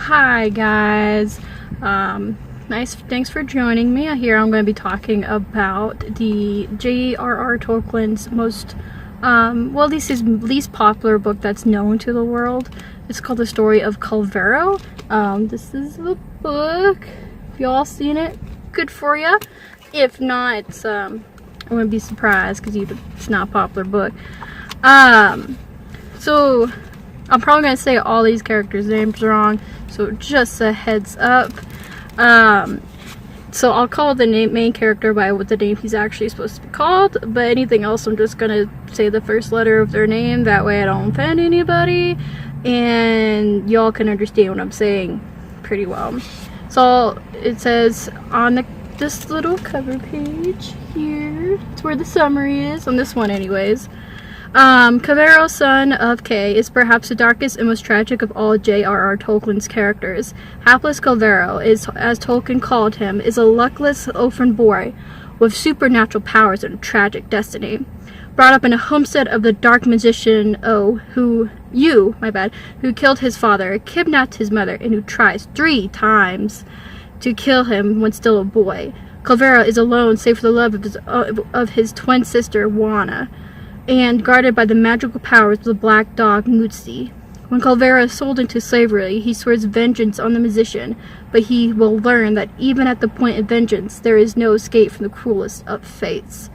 Hi guys, thanks for joining me. Here I'm going to be talking about the J.R.R. Tolkien's most, well, at least his least popular book that's known to the world. It's called The Story of Kullervo. This is the book. If you all seen it, good for ya. If not, I wouldn't be surprised because it's not a popular book. So I'm probably going to say all these characters' names wrong, so just a heads up. So I'll call the main character by what the name he's actually supposed to be called, but anything else I'm just going to say the first letter of their name, that way I don't offend anybody, and y'all can understand what I'm saying pretty well. So it says on this little cover page here, it's where the summary is, on this one anyways. Kullervo, son of Kay, is perhaps the darkest and most tragic of all J.R.R. Tolkien's characters. Hapless Kullervo, as Tolkien called him, is a luckless orphan boy with supernatural powers and a tragic destiny. Brought up in a homestead of the dark magician who killed his father, kidnapped his mother, and who tries 3 times to kill him when still a boy. Kullervo is alone save for the love of his twin sister, Wana, and guarded by the magical powers of the black dog Mutsi. When Kullervo is sold into slavery, he swears vengeance on the magician, but he will learn that even at the point of vengeance, there is no escape from the cruelest of fates.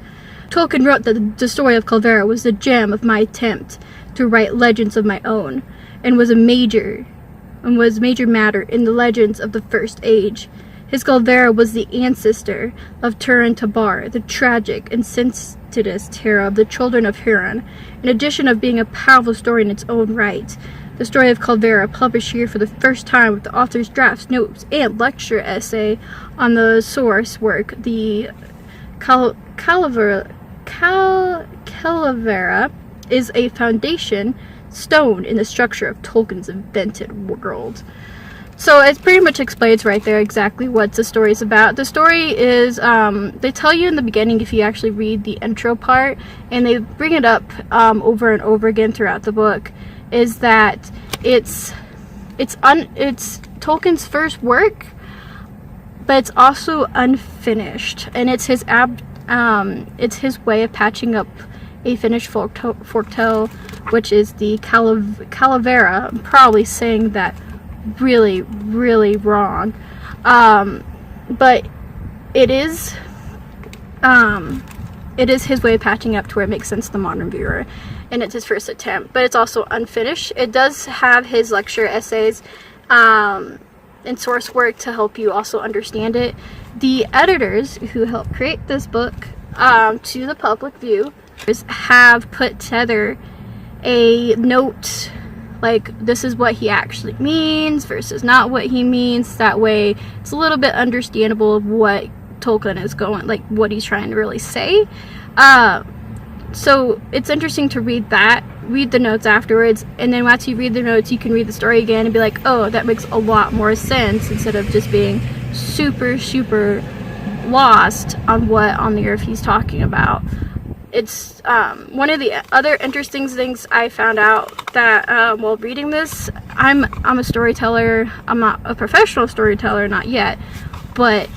Tolkien wrote that the story of Kullervo was the gem of my attempt to write legends of my own, and was major matter in the legends of the First Age. His Kullervo was the ancestor of Turin Tabar, the tragic and sensitive terror of the children of Huron, in addition of being a powerful story in its own right. The Story of Kullervo, published here for the first time with the author's drafts, notes, and lecture essay on the source work, the Kullervo, is a foundation stone in the structure of Tolkien's invented world. So it pretty much explains right there exactly what the story is about. The story is, they tell you in the beginning if you actually read the intro part, and they bring it up over and over again throughout the book, is that it's Tolkien's first work, but it's also unfinished, and it's his way of patching up a finished folktale, which is the Calavera. I'm probably saying that really wrong, but it is his way of patching up to where it makes sense to the modern viewer, and it's his first attempt, but it's also unfinished. It does have his lecture essays and source work to help you also understand it. The editors who helped create this book to the public view have put together a note, like, this is what he actually means versus not what he means. That way it's a little bit understandable of what Tolkien is going, like what he's trying to really say. So it's interesting to read the notes afterwards, and then once you read the notes you can read the story again and be like, oh, that makes a lot more sense, instead of just being super lost on what on the earth he's talking about. It's one of the other interesting things I found out that while reading this, I'm a storyteller. I'm not a professional storyteller, not yet, but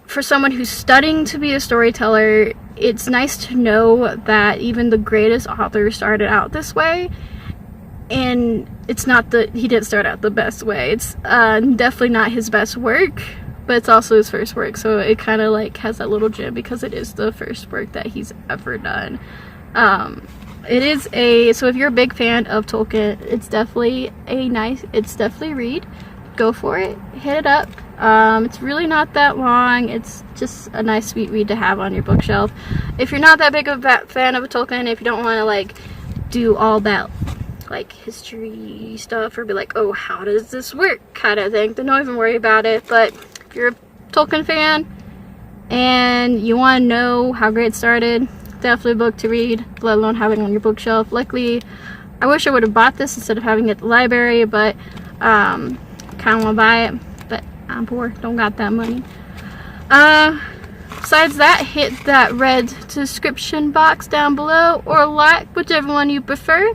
for someone who's studying to be a storyteller, it's nice to know that even the greatest authors started out this way, and it's not that he didn't start out the best way. It's definitely not his best work, but it's also his first work, so it kind of like has that little gem because it is the first work that he's ever done. So if you're a big fan of Tolkien, it's definitely a read. Go for it, hit it up. It's really not that long. It's just a nice sweet read to have on your bookshelf. If you're not that big of a fan of Tolkien, if you don't want to like do all that like history stuff or be like, oh, how does this work kind of thing, then don't even worry about it. But if you're a Tolkien fan and you want to know how great it started, definitely a book to read, let alone having it on your bookshelf. Luckily, I wish I would have bought this instead of having it at the library, but kind of want to buy it, but I'm poor, don't got that money. Besides that, hit that red description box down below, or like, whichever one you prefer,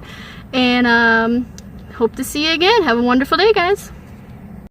and hope to see you again. Have a wonderful day, guys.